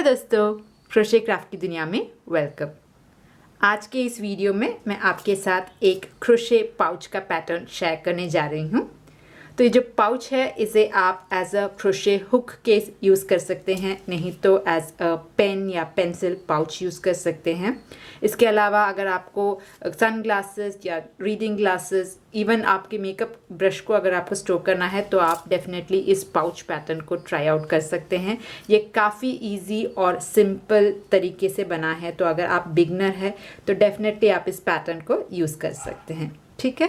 Hello दोस्तों, crochet craft की दुनिया में वेलकम। आज के इस वीडियो में मैं आपके साथ एक क्रोशे पाउच का पैटर्न शेयर करने जा रही हूँ। तो ये जो पाउच है इसे आप as a crochet hook case use कर सकते हैं, नहीं तो एज अ पेन या पेंसिल पाउच यूज़ कर सकते हैं। इसके अलावा अगर आपको सन ग्लासेस या रीडिंग ग्लासेस, इवन आपके मेकअप ब्रश को अगर आपको स्टोर करना है तो आप डेफिनेटली इस पाउच पैटर्न को ट्राई आउट कर सकते हैं। ये काफ़ी इजी और सिंपल तरीके से बना है, तो अगर आप बिगनर है तो डेफिनेटली आप इस पैटर्न को यूज़ कर सकते हैं। ठीक है।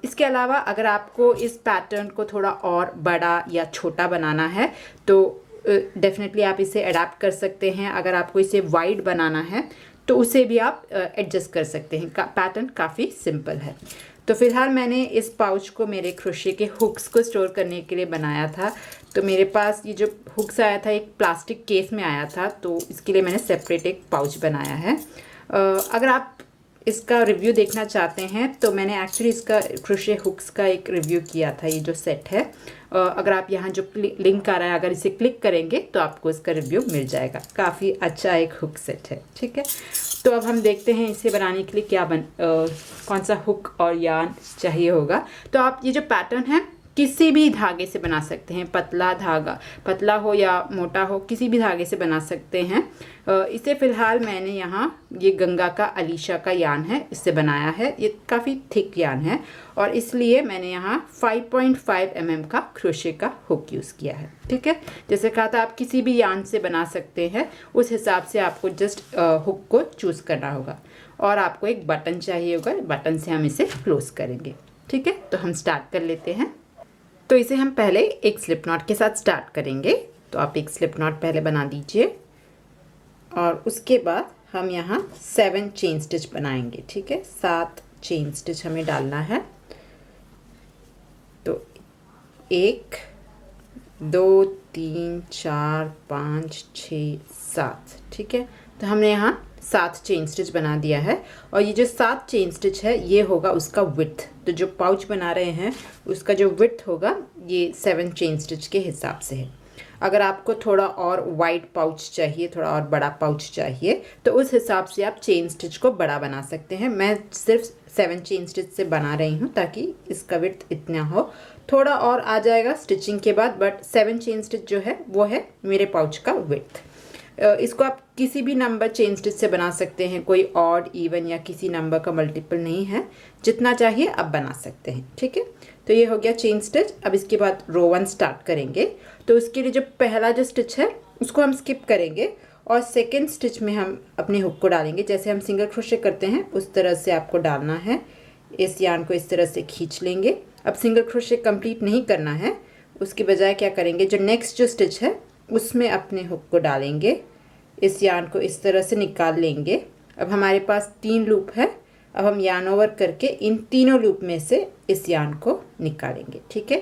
इसके अलावा अगर आपको इस पैटर्न को थोड़ा और बड़ा या छोटा बनाना है तो डेफिनेटली आप इसे अडेप्ट कर सकते हैं। अगर आपको इसे वाइड बनाना है तो उसे भी आप एडजस्ट कर सकते हैं। पैटर्न काफ़ी सिंपल है। तो फिलहाल मैंने इस पाउच को मेरे क्रोशे के हुक्स को स्टोर करने के लिए बनाया था। तो मेरे पास ये जो हुक्स आया था एक प्लास्टिक केस में आया था, तो इसके लिए मैंने सेपरेट एक पाउच बनाया है। अगर आप इसका रिव्यू देखना चाहते हैं तो मैंने एक्चुअली इसका क्रोशे हुक्स का एक रिव्यू किया था। ये जो सेट है, अगर आप यहाँ जो लिंक आ रहा है अगर इसे क्लिक करेंगे तो आपको इसका रिव्यू मिल जाएगा। काफ़ी अच्छा एक हुक सेट है। ठीक है। तो अब हम देखते हैं इसे बनाने के लिए कौन सा हुक और यार्न चाहिए होगा। तो आप ये जो पैटर्न है किसी भी धागे से बना सकते हैं। पतला धागा, पतला हो या मोटा हो, किसी भी धागे से बना सकते हैं। इसे फ़िलहाल मैंने यहाँ ये गंगा का अलीशा का यार्न है, इससे बनाया है। ये काफ़ी थिक यार्न है और इसलिए मैंने यहाँ 5.5 mm का क्रोशे का हुक यूज़ किया है। ठीक है। जैसे कहा था आप किसी भी यार्न से बना सकते हैं, उस हिसाब से आपको जस्ट हुक को चूज़ करना होगा। और आपको एक बटन चाहिए होगा, बटन से हम इसे क्लोज़ करेंगे। ठीक है। तो हम स्टार्ट कर लेते हैं। तो इसे हम पहले एक स्लिप नॉट के साथ स्टार्ट करेंगे। तो आप एक स्लिप नॉट पहले बना दीजिए और उसके बाद हम यहाँ 7 चेन स्टिच बनाएंगे। ठीक है। 7 चेन स्टिच हमें डालना है। तो 1 2 3 4 5 6 7। ठीक है। तो हमने यहाँ 7 चेन स्टिच बना दिया है और ये जो 7 चेन स्टिच है ये होगा उसका विड्थ। तो जो पाउच बना रहे हैं उसका जो विड्थ होगा ये 7 चेन स्टिच के हिसाब से है। अगर आपको थोड़ा और वाइड पाउच चाहिए, थोड़ा और बड़ा पाउच चाहिए, तो उस हिसाब से आप चेन स्टिच को बड़ा बना सकते हैं। मैं सिर्फ 7 चेन स्टिच से बना रही हूँ ताकि इसका विड्थ इतना हो। थोड़ा और आ जाएगा स्टिचिंग के बाद, बट 7 चेन स्टिच जो है वो है मेरे पाउच का विड्थ। इसको आप किसी भी नंबर चेन स्टिच से बना सकते हैं, कोई ऑड, इवन या किसी नंबर का मल्टीपल नहीं है। जितना चाहिए आप बना सकते हैं। ठीक है। तो ये हो गया चेन स्टिच। अब इसके बाद रो 1 स्टार्ट करेंगे। तो उसके लिए जो पहला जो स्टिच है उसको हम स्किप करेंगे और सेकेंड स्टिच में हम अपने हुक को डालेंगे। जैसे हम सिंगल क्रोशे करते हैं उस तरह से आपको डालना है। इस यार्न को इस तरह से खींच लेंगे। अब सिंगल क्रोशे कंप्लीट नहीं करना है, उसके बजाय क्या करेंगे, जो नेक्स्ट जो स्टिच है उसमें अपने हुक को डालेंगे। इस यार्न को इस तरह से निकाल लेंगे। अब हमारे पास 3 लूप है। अब हम यार्न ओवर करके इन तीनों लूप में से इस यार्न को निकालेंगे। ठीक है।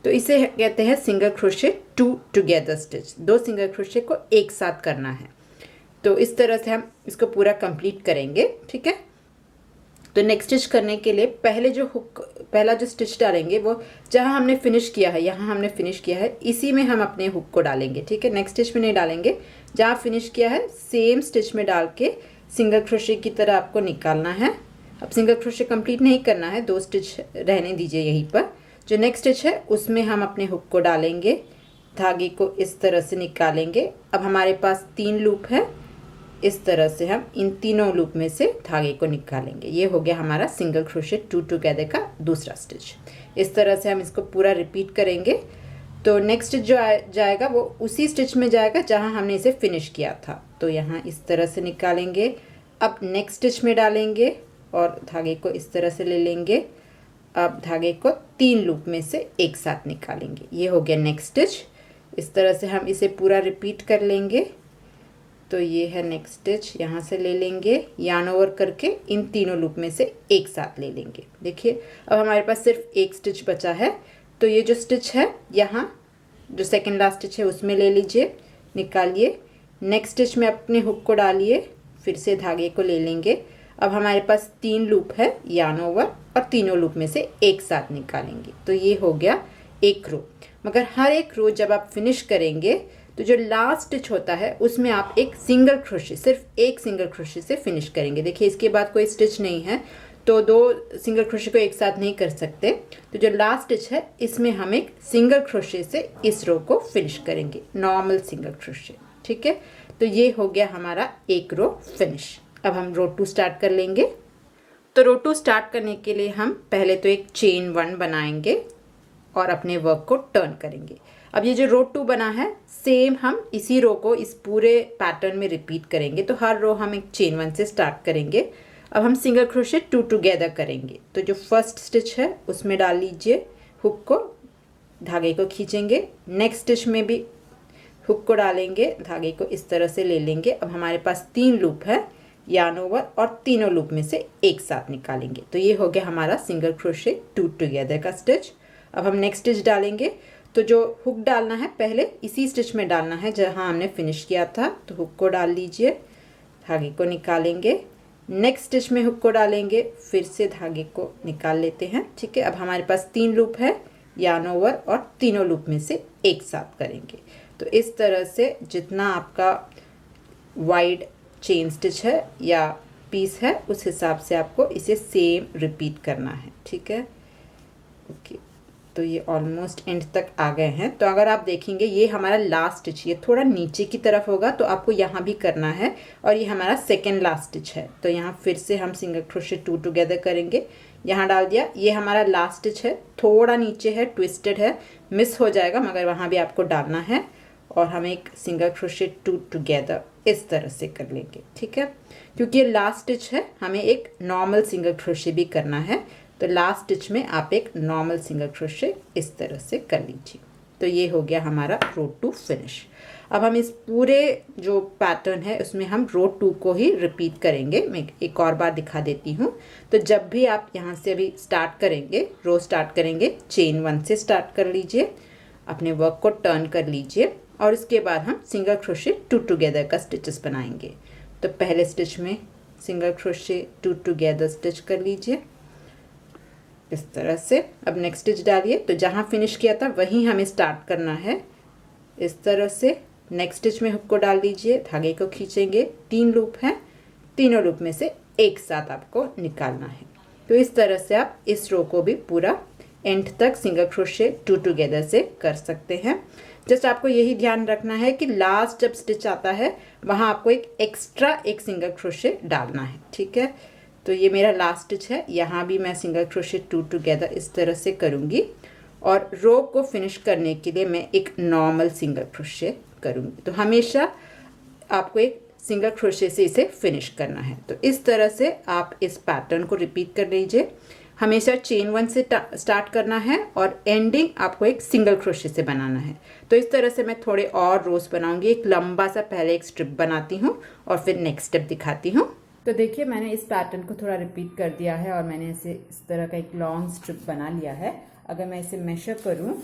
तो इसे कहते हैं single crochet 2 together stitch. 2 single crochet को एक साथ करना है। तो इस तरह से हम इसको पूरा कंप्लीट करेंगे। ठीक है। तो नेक्स्ट स्टिच करने के लिए पहला जो स्टिच डालेंगे वो जहाँ हमने फिनिश किया है, यहाँ हमने फिनिश किया है, इसी में हम अपने हुक को डालेंगे। ठीक है। नेक्स्ट स्टिच में नहीं डालेंगे। जहाँ फिनिश किया है सेम स्टिच में डाल के सिंगल क्रोशे की तरह आपको निकालना है। अब सिंगल क्रोशे कंप्लीट नहीं करना है, 2 स्टिच रहने दीजिए यहीं पर। जो नेक्स्ट स्टिच है उसमें हम अपने हुक को डालेंगे, धागे को इस तरह से निकालेंगे। अब हमारे पास 3 लूप है, इस तरह से हम इन तीनों लूप में से धागे को निकालेंगे। ये हो गया हमारा सिंगल क्रोशे 2 टुगेदर का दूसरा स्टिच। इस तरह से हम इसको पूरा रिपीट करेंगे। तो नेक्स्ट जो जाएगा वो उसी स्टिच में जाएगा जहां हमने इसे फिनिश किया था। तो यहाँ इस तरह से निकालेंगे। अब नेक्स्ट स्टिच में डालेंगे और धागे को इस तरह से ले लेंगे। अब धागे को 3 लूप में से एक साथ निकालेंगे। ये हो गया नेक्स्ट स्टिच। इस तरह से हम इसे पूरा रिपीट कर लेंगे। तो ये है नेक्स्ट स्टिच, यहाँ से ले लेंगे, यार्न ओवर करके इन तीनों लूप में से एक साथ ले लेंगे। देखिए अब हमारे पास सिर्फ एक स्टिच बचा है। तो ये जो स्टिच है यहाँ जो सेकंड लास्ट स्टिच है उसमें ले लीजिए, निकालिए। नेक्स्ट स्टिच में अपने हुक को डालिए, फिर से धागे को ले लेंगे। अब हमारे पास 3 लूप है, यार्न ओवर और तीनों लूप में से एक साथ निकालेंगे। तो ये हो गया एक रो। मगर हर एक रो जब आप फिनिश करेंगे तो जो लास्ट स्टिच होता है उसमें आप एक सिंगल क्रोशे, सिर्फ एक सिंगल क्रोशे से फिनिश करेंगे। देखिए इसके बाद कोई स्टिच नहीं है तो 2 सिंगल क्रोशे को एक साथ नहीं कर सकते। तो जो लास्ट स्टिच है इसमें हम एक सिंगल क्रोशे से इस रो को फिनिश करेंगे, नॉर्मल सिंगल क्रोशे। ठीक है, तो ये हो गया हमारा एक रो फिनिश। अब हम रो 2 स्टार्ट कर लेंगे। तो रो 2 स्टार्ट करने के लिए हम पहले तो एक चेन 1 बनाएंगे और अपने वर्क को टर्न करेंगे। अब ये जो रो 2 बना है सेम हम इसी रो को इस पूरे पैटर्न में रिपीट करेंगे। तो हर रो हम एक चेन 1 से स्टार्ट करेंगे। अब हम सिंगल क्रोशे 2 टुगेदर करेंगे। तो जो फर्स्ट स्टिच है उसमें डाल लीजिए हुक को, धागे को खींचेंगे। नेक्स्ट स्टिच में भी हुक को डालेंगे, धागे को इस तरह से ले लेंगे। अब हमारे पास 3 लूप है यार्न ओवर और तीनों लूप में से एक साथ निकालेंगे। तो ये हो गया हमारा सिंगल क्रोशे 2 टुगेदर का स्टिच। अब हम नेक्स्ट स्टिच डालेंगे। तो जो हुक डालना है पहले इसी स्टिच में डालना है जहां हमने फिनिश किया था। तो हुक को डाल लीजिए, धागे को निकालेंगे। नेक्स्ट स्टिच में हुक को डालेंगे, फिर से धागे को निकाल लेते हैं। ठीक है, अब हमारे पास 3 लूप है यार्न ओवर और तीनों लूप में से एक साथ करेंगे। तो इस तरह से जितना आपका वाइड चेन स्टिच है या पीस है उस हिसाब से आपको इसे सेम रिपीट करना है। ठीक है, ओके। तो ये ऑलमोस्ट एंड तक आ गए हैं। तो अगर आप देखेंगे ये हमारा लास्ट स्टिच, ये थोड़ा नीचे की तरफ होगा तो आपको यहाँ भी करना है। और ये हमारा सेकेंड लास्ट स्टिच है। तो यहाँ फिर से हम सिंगल क्रोशे 2 टुगेदर करेंगे। यहाँ डाल दिया, ये हमारा लास्ट स्टिच है, थोड़ा नीचे है, ट्विस्टेड है, मिस हो जाएगा मगर वहाँ भी आपको डालना है। और हम एक सिंगल क्रोशे 2 टुगेदर इस तरह से कर लेंगे। ठीक है, क्योंकि ये लास्ट स्टिच है हमें एक नॉर्मल सिंगल क्रोशे भी करना है। तो लास्ट स्टिच में आप एक नॉर्मल सिंगल क्रोशे इस तरह से कर लीजिए। तो ये हो गया हमारा रो 2 फिनिश। अब हम इस पूरे जो पैटर्न है उसमें हम रो 2 को ही रिपीट करेंगे। मैं एक और बार दिखा देती हूँ। तो जब भी आप यहाँ से अभी स्टार्ट करेंगे, रो स्टार्ट करेंगे, चेन 1 से स्टार्ट कर लीजिए, अपने वर्क को टर्न कर लीजिए और इसके बाद हम सिंगल क्रोशे 2 टुगेदर का स्टिचेस बनाएंगे। तो पहले स्टिच में सिंगल क्रोशे 2 टुगेदर स्टिच कर लीजिए इस तरह से। अब नेक्स्ट स्टिच डालिए। तो जहाँ फिनिश किया था वहीं हमें स्टार्ट करना है इस तरह से। नेक्स्ट स्टिच में हुक को डाल दीजिए, धागे को खींचेंगे। 3 लूप हैं, तीनों लूप में से एक साथ आपको निकालना है। तो इस तरह से आप इस रो को भी पूरा एंड तक सिंगल क्रोशे 2 टुगेदर से कर सकते हैं। जस्ट आपको यही ध्यान रखना है कि लास्ट जब स्टिच आता है वहाँ आपको एक एक्स्ट्रा एक सिंगल क्रोशे डालना है। ठीक है, तो ये मेरा लास्ट स्टिच है, यहाँ भी मैं सिंगल क्रोशे 2 टुगेदर इस तरह से करूँगी। और रो को फिनिश करने के लिए मैं एक नॉर्मल सिंगल क्रोशे करूँगी। तो हमेशा आपको एक सिंगल क्रोशे से इसे फिनिश करना है। तो इस तरह से आप इस पैटर्न को रिपीट कर लीजिए। हमेशा चेन 1 से स्टार्ट करना है और एंडिंग आपको एक सिंगल क्रोशे से बनाना है। तो इस तरह से मैं थोड़े और रोज बनाऊंगी। एक लंबा सा पहले एक स्ट्रिप बनाती हूँ और फिर नेक्स्ट स्टेप दिखाती हूँ। तो देखिए मैंने इस पैटर्न को थोड़ा रिपीट कर दिया है और मैंने इसे इस तरह का एक लॉन्ग स्ट्रिप बना लिया है। अगर मैं इसे मेजर करूँ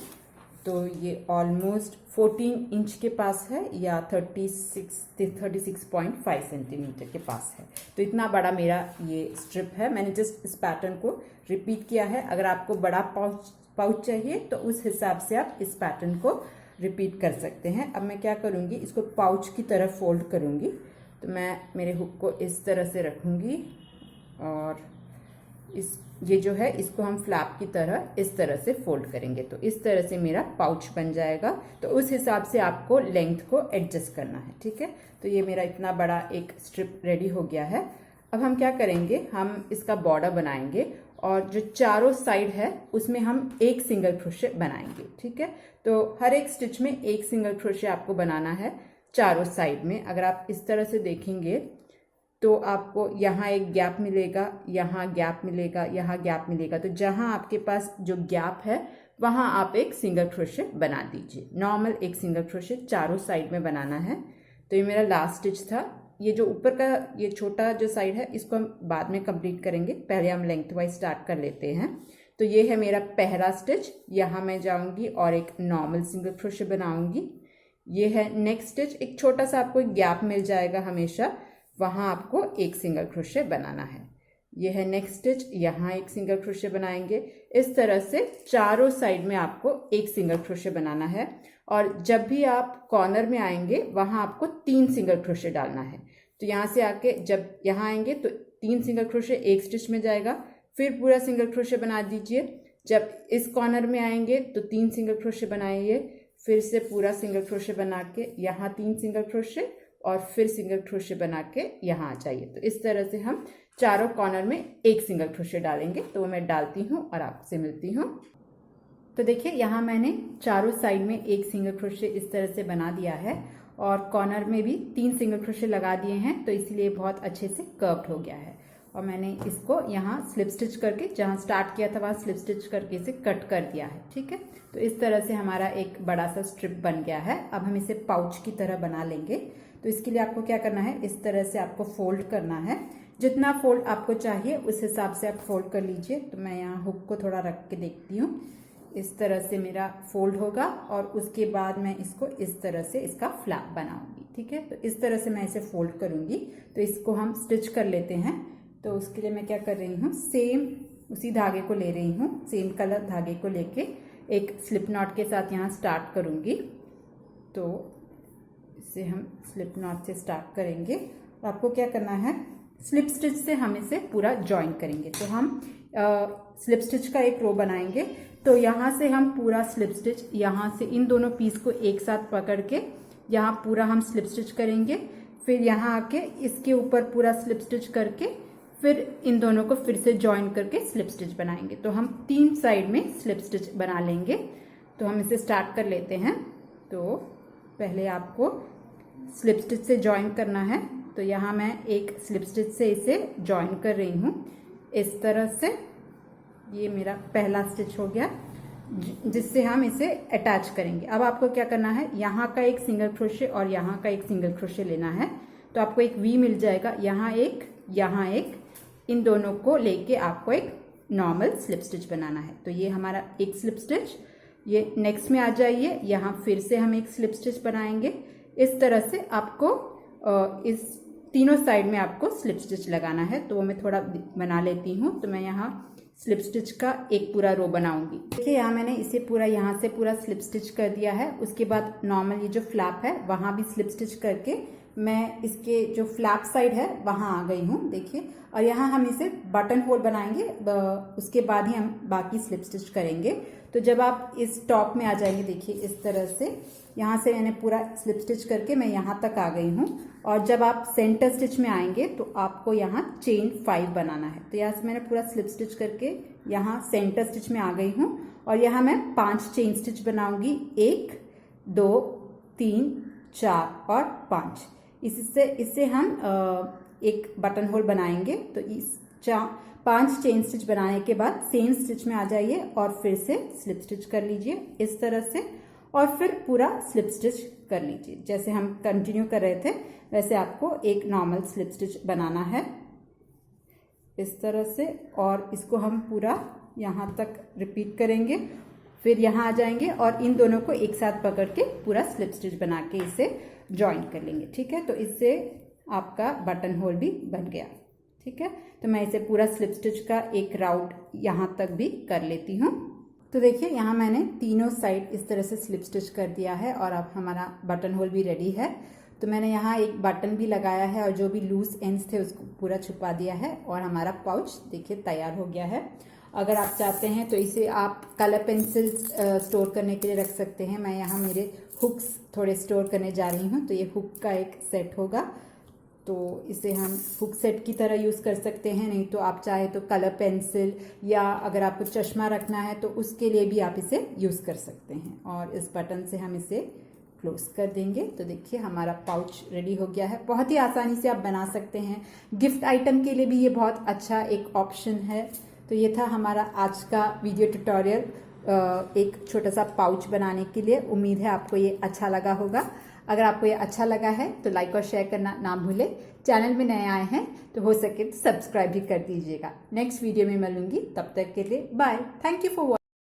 तो ये ऑलमोस्ट 14 इंच के पास है या 36.5 सेंटीमीटर के पास है। तो इतना बड़ा मेरा ये स्ट्रिप है। मैंने जस्ट इस पैटर्न को रिपीट किया है। अगर आपको बड़ा पाउच चाहिए तो उस हिसाब से आप इस पैटर्न को रिपीट कर सकते हैं। अब मैं क्या करूँगी, इसको पाउच की तरफ फोल्ड करूँगी। तो मैं मेरे हुक को इस तरह से रखूँगी और ये जो है इसको हम फ्लैप की तरह इस तरह से फोल्ड करेंगे। तो इस तरह से मेरा पाउच बन जाएगा। तो उस हिसाब से आपको लेंथ को एडजस्ट करना है। ठीक है, तो ये मेरा इतना बड़ा एक स्ट्रिप रेडी हो गया है। अब हम क्या करेंगे, हम इसका बॉर्डर बनाएंगे और जो चारों साइड है उसमें हम एक सिंगल क्रोशे बनाएंगे। ठीक है, तो हर एक स्टिच में एक सिंगल क्रोशे आपको बनाना है चारों साइड में। अगर आप इस तरह से देखेंगे तो आपको यहाँ एक गैप मिलेगा, यहाँ गैप मिलेगा, यहाँ गैप मिलेगा। तो जहाँ आपके पास जो गैप है वहाँ आप एक सिंगल क्रोशे बना दीजिए। नॉर्मल एक सिंगल क्रोशे चारों साइड में बनाना है। तो ये मेरा लास्ट स्टिच था। ये जो ऊपर का ये छोटा जो साइड है इसको हम बाद में कंप्लीट करेंगे। पहले हम लेंथ वाइज स्टार्ट कर लेते हैं। तो ये है मेरा पहला स्टिच। यहाँ मैं जाऊँगी और एक नॉर्मल सिंगल क्रोशे बनाऊँगी। ये है नेक्स्ट स्टिच। एक छोटा सा आपको एक गैप मिल जाएगा हमेशा, वहाँ आपको एक सिंगल क्रोशे बनाना है। यह है नेक्स्ट स्टिच, यहाँ एक सिंगल क्रोशे बनाएंगे। इस तरह से चारों साइड में आपको एक सिंगल क्रोशे बनाना है और जब भी आप कॉर्नर में आएंगे वहाँ आपको 3 सिंगल क्रोशे डालना है। तो यहाँ से आके जब यहाँ आएंगे तो 3 सिंगल क्रोशे एक स्टिच में जाएगा, फिर पूरा सिंगल क्रोशे बना दीजिए। जब इस कॉर्नर में आएंगे तो 3 सिंगल क्रोशे बनाइए, फिर से पूरा सिंगल क्रोशे बना के यहाँ 3 सिंगल क्रोशे और फिर सिंगल क्रोशे बना के यहाँ आ जाइए। तो इस तरह से हम चारों कॉर्नर में एक सिंगल क्रोशे डालेंगे। तो वो मैं डालती हूँ और आपसे मिलती हूँ। तो देखिए यहाँ मैंने चारों साइड में एक सिंगल क्रोशे इस तरह से बना दिया है और कॉर्नर में भी 3 सिंगल क्रोशे लगा दिए हैं, तो इसलिए बहुत अच्छे से कर्व्ड हो गया है। और मैंने इसको यहाँ स्लिप स्टिच करके, जहाँ स्टार्ट किया था वहाँ स्लिप स्टिच करके इसे कट कर दिया है। ठीक है, तो इस तरह से हमारा एक बड़ा सा स्ट्रिप बन गया है। अब हम इसे पाउच की तरह बना लेंगे। तो इसके लिए आपको क्या करना है, इस तरह से आपको फोल्ड करना है। जितना फोल्ड आपको चाहिए उस हिसाब से आप फोल्ड कर लीजिए। तो मैं यहाँ हुक को थोड़ा रख के देखती हूँ। इस तरह से मेरा फोल्ड होगा और उसके बाद मैं इसको इस तरह से इसका फ्लैप बनाऊंगी। ठीक है, तो इस तरह से मैं इसे फोल्ड करूंगी। तो इसको हम स्टिच कर लेते हैं। तो उसके लिए मैं क्या कर रही हूँ, सेम उसी धागे को ले रही हूँ, सेम कलर धागे को लेके एक स्लिप नॉट के साथ यहाँ स्टार्ट करूँगी। तो इसे हम स्लिप नॉट से स्टार्ट करेंगे और आपको क्या करना है, स्लिप स्टिच से हम इसे पूरा जॉइन करेंगे। तो हम स्लिप स्टिच का एक रो बनाएंगे। तो यहाँ से हम पूरा स्लिप स्टिच, यहाँ से इन दोनों पीस को एक साथ पकड़ के यहाँ पूरा हम स्लिप स्टिच करेंगे। फिर यहाँ आके इसके ऊपर पूरा स्लिप स्टिच करके फिर इन दोनों को फिर से जॉइन करके स्लिप स्टिच बनाएंगे। तो हम 3 साइड में स्लिप स्टिच बना लेंगे। तो हम इसे स्टार्ट कर लेते हैं। तो पहले आपको स्लिप स्टिच से जॉइन करना है। तो यहाँ मैं एक स्लिप स्टिच से इसे जॉइन कर रही हूँ इस तरह से। ये मेरा पहला स्टिच हो गया जिससे हम इसे अटैच करेंगे। अब आपको क्या करना है, यहाँ का एक सिंगल क्रोशे और यहाँ का एक सिंगल क्रोशे लेना है। तो आपको एक वी मिल जाएगा, यहाँ एक, इन दोनों को लेके आपको एक नॉर्मल स्लिप स्टिच बनाना है। तो ये हमारा एक स्लिप स्टिच, ये नेक्स्ट में आ जाइए, यहाँ फिर से हम एक स्लिप स्टिच बनाएंगे। इस तरह से आपको इस तीनों साइड में आपको स्लिप स्टिच लगाना है। तो वो मैं थोड़ा बना लेती हूँ। तो मैं यहाँ स्लिप स्टिच का एक पूरा रो बनाऊंगी। देखिए यहाँ मैंने इसे पूरा यहाँ से पूरा स्लिप स्टिच कर दिया है। उसके बाद नॉर्मल ये जो फ्लैप है वहाँ भी स्लिप स्टिच करके मैं इसके जो फ्लैप साइड है वहाँ आ गई हूँ। देखिए, और यहाँ हम इसे बटन होल बनाएंगे, उसके बाद ही हम बाकी स्लिप स्टिच करेंगे। तो जब आप इस टॉप में आ जाएंगे, देखिए इस तरह से यहाँ से मैंने पूरा स्लिप स्टिच करके मैं यहाँ तक आ गई हूँ। और जब आप सेंटर स्टिच में आएंगे तो आपको यहाँ चेन 5 बनाना है। तो यहाँ से मैंने पूरा स्लिप स्टिच करके यहाँ सेंटर स्टिच में आ गई हूँ और यहाँ मैं 5 चेन स्टिच बनाऊंगी, 1 2 3 4 और 5। इससे हम एक बटन होल बनाएंगे। तो इस 5 चेन स्टिच बनाने के बाद सेम स्टिच में आ जाइए और फिर से स्लिप स्टिच कर लीजिए इस तरह से, और फिर पूरा स्लिप स्टिच कर लीजिए। जैसे हम कंटिन्यू कर रहे थे वैसे आपको एक नॉर्मल स्लिप स्टिच बनाना है इस तरह से। और इसको हम पूरा यहाँ तक रिपीट करेंगे, फिर यहाँ आ जाएंगे और इन दोनों को एक साथ पकड़ के पूरा स्लिप स्टिच बना के इसे जॉइन कर लेंगे। ठीक है, तो इससे आपका बटन होल भी बन गया। ठीक है, तो मैं इसे पूरा स्लिप स्टिच का एक राउंड यहाँ तक भी कर लेती हूँ। तो देखिए यहाँ मैंने तीनों साइड इस तरह से स्लिप स्टिच कर दिया है और अब हमारा बटन होल भी रेडी है। तो मैंने यहाँ एक बटन भी लगाया है और जो भी लूज एंड्स थे उसको पूरा छुपा दिया है और हमारा पाउच देखिए तैयार हो गया है। अगर आप चाहते हैं तो इसे आप कलर पेंसिल स्टोर करने के लिए रख सकते हैं। मैं यहाँ मेरे हुक्स थोड़े स्टोर करने जा रही हूँ। तो ये हुक का एक सेट होगा, तो इसे हम हुक सेट की तरह यूज़ कर सकते हैं। नहीं तो आप चाहे तो कलर पेंसिल या अगर आपको चश्मा रखना है तो उसके लिए भी आप इसे यूज़ कर सकते हैं। और इस बटन से हम इसे क्लोज कर देंगे। तो देखिए हमारा पाउच रेडी हो गया है। बहुत ही आसानी से आप बना सकते हैं। गिफ्ट आइटम के लिए भी ये बहुत अच्छा एक ऑप्शन है। तो ये था हमारा आज का वीडियो ट्यूटोरियल एक छोटा सा पाउच बनाने के लिए। उम्मीद है आपको ये अच्छा लगा होगा। अगर आपको ये अच्छा लगा है तो लाइक और शेयर करना ना भूलें। चैनल में नए आए हैं तो हो सके तो सब्सक्राइब भी कर दीजिएगा। नेक्स्ट वीडियो में मिलूंगी, तब तक के लिए bye. Thank you for watching.